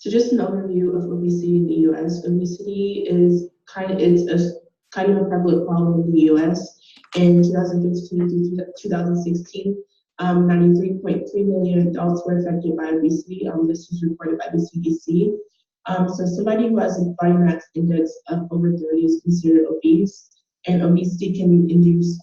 So just an overview of obesity in the U.S. Obesity is kind of a prevalent problem in the U.S. In 2015 to 2016, 93.3 million adults were affected by obesity. This was reported by the CDC. So somebody who has a body mass index of over 30 is considered obese, and obesity can induce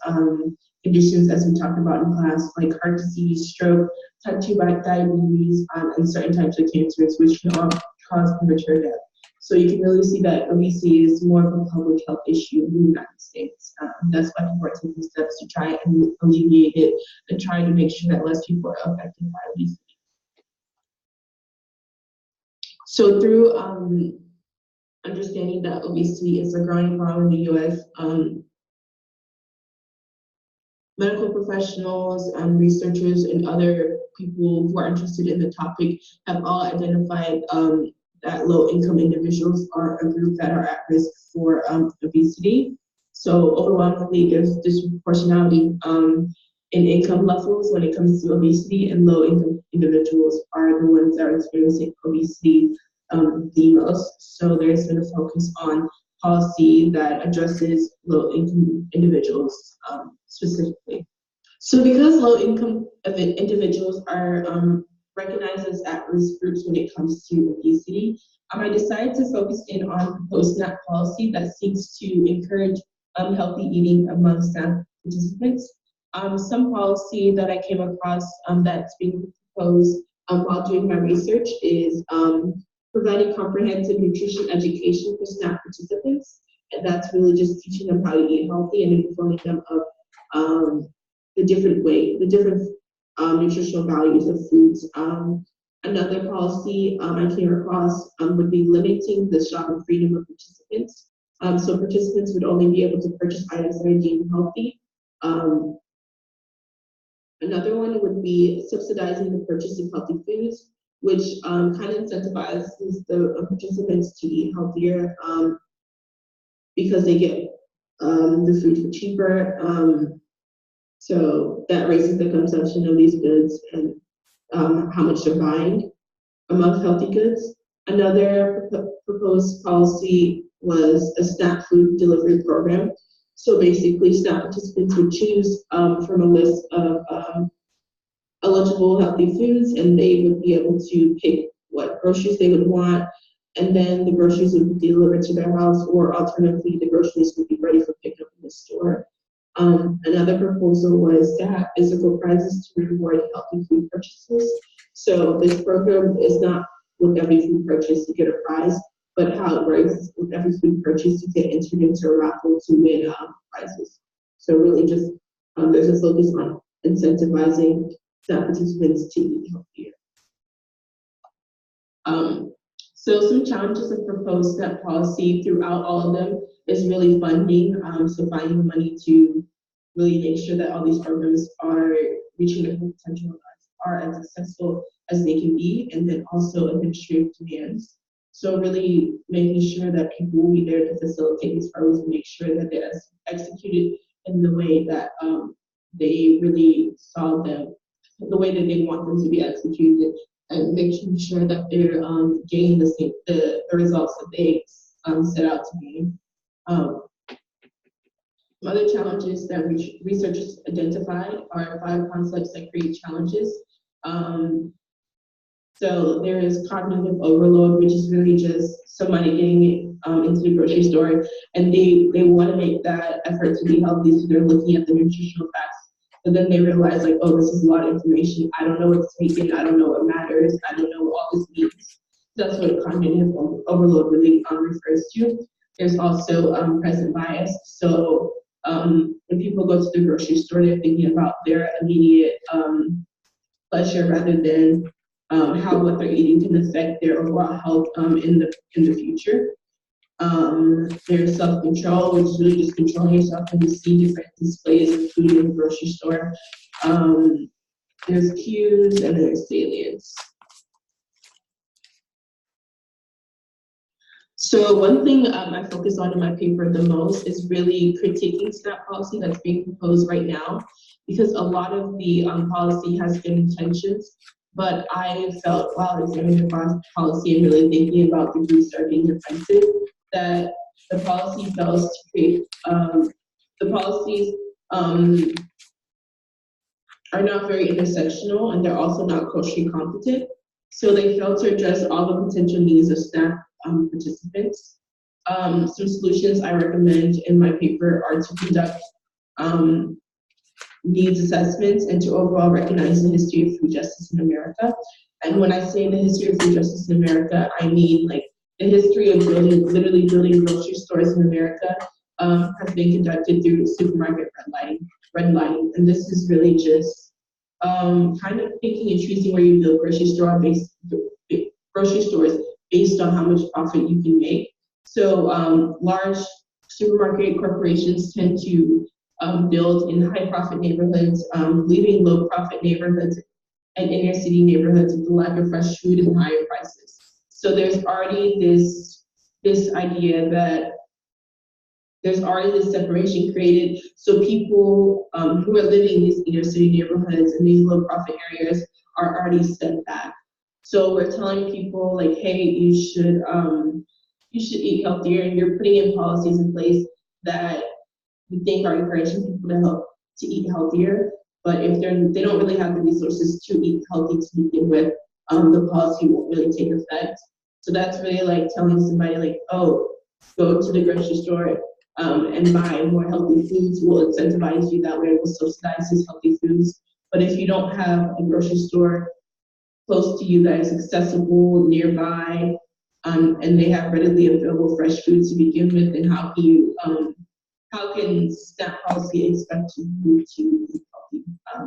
conditions, as we talked about in class, like heart disease, stroke, type 2 diabetes, and certain types of cancers, which can all cause premature death. So you can really see that obesity is more of a public health issue in the United States. That's why people are taking steps to try and alleviate it and try to make sure that less people are affected by obesity. So through understanding that obesity is a growing problem in the U.S., medical professionals, researchers, and other people who are interested in the topic have all identified that low-income individuals are a group that are at risk for obesity. So overwhelmingly, there's disproportionality in income levels when it comes to obesity, and low-income individuals are the ones that are experiencing obesity the most. So there's been a focus on policy that addresses low-income individuals specifically. So because low-income individuals are recognized as at-risk groups when it comes to obesity, I decided to focus in on proposed SNAP policy that seeks to encourage healthy eating among SNAP participants. Some policy that I came across that's being proposed while doing my research is providing comprehensive nutrition education for SNAP participants, and that's really just teaching them how to eat healthy and informing them of the different nutritional values of foods. Another policy I came across would be limiting the shopping freedom of participants. So participants would only be able to purchase items that are deemed healthy. Another one would be subsidizing the purchase of healthy foods, which kind of incentivizes the participants to eat healthier because they get the food for cheaper. So that raises the consumption of these goods and how much they're buying among healthy goods. Another proposed policy was a SNAP food delivery program. So basically, SNAP participants would choose from a list of eligible healthy foods, and they would be able to pick what groceries they would want, and then the groceries would be delivered to their house, or alternatively, the groceries would be ready for pickup in the store. Another proposal was to have physical prizes to reward healthy food purchases. So this program is not with every food purchase you get a prize, but how it works with every food purchase you get entered into a raffle to win prizes. So really just there's a focus on incentivizing SNAP participants to eat healthier. So some challenges of proposed SNAP policy throughout all of them is really funding, so finding money to really make sure that all these programs are reaching their full potential, are as successful as they can be, and then also administrative demands. So really making sure that people will be there to facilitate these programs and make sure that they're executed in the way that they really saw them, the way that they want them to be executed, and making sure that they're getting the results that they set out to be. Other challenges that researchers identified are 5 concepts that create challenges. So there is cognitive overload, which is really just somebody getting into the grocery store, and they want to make that effort to be healthy, so they're looking at the nutritional facts. But then they realize, like, oh, this is a lot of information. I don't know what's taken. I don't know what matters. I don't know what all this means. That's what cognitive overload really refers to. There's also present bias. So when people go to the grocery store, they're thinking about their immediate pleasure rather than how what they're eating can affect their overall health in the future. There's self-control, which is really just controlling yourself when you see different displays of food in the grocery store. There's cues and there's salience. So one thing I focus on in my paper the most is really critiquing SNAP policy that's being proposed right now, because a lot of the policy has good intentions, But I felt while examining the policy and really thinking about the groups that are being defensive, that the policy fails to create, the policies are not very intersectional, and they're also not culturally competent. So they fail to address all the potential needs of SNAP participants. Some solutions I recommend in my paper are to conduct um, needs assessments and to overall recognize the history of food justice in America. And when I say the history of food justice in America, I mean like the history of literally building grocery stores in America has been conducted through supermarket redlining, and this is really just kind of picking and choosing where you build grocery stores based on how much profit you can make. So large supermarket corporations tend to build in high profit neighborhoods, leaving low profit neighborhoods and inner city neighborhoods with the lack of fresh food and higher prices. So there's already this idea that there's already this separation created. So people who are living in these inner city neighborhoods and these low profit areas are already set back. So we're telling people like, hey, you should eat healthier, and you're putting in policies in place that we think are encouraging people to eat healthier. But if they don't really have the resources to eat healthy to begin with, the policy won't really take effect. So that's really like telling somebody like, oh, go to the grocery store and buy more healthy foods. We'll incentivize you that way. We'll subsidize these healthy foods. But if you don't have a grocery store close to you that is accessible, nearby, and they have readily available fresh foods to begin with, then how can SNAP policy expect you to eat healthy?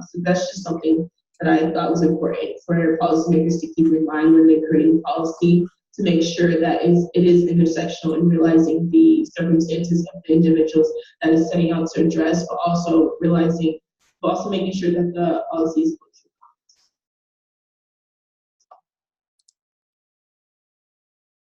So that's just something that I thought was important for policymakers to keep in mind when they're creating policy, to make sure that it is intersectional in realizing the circumstances of the individuals that is setting out to address, but also making sure that the policy is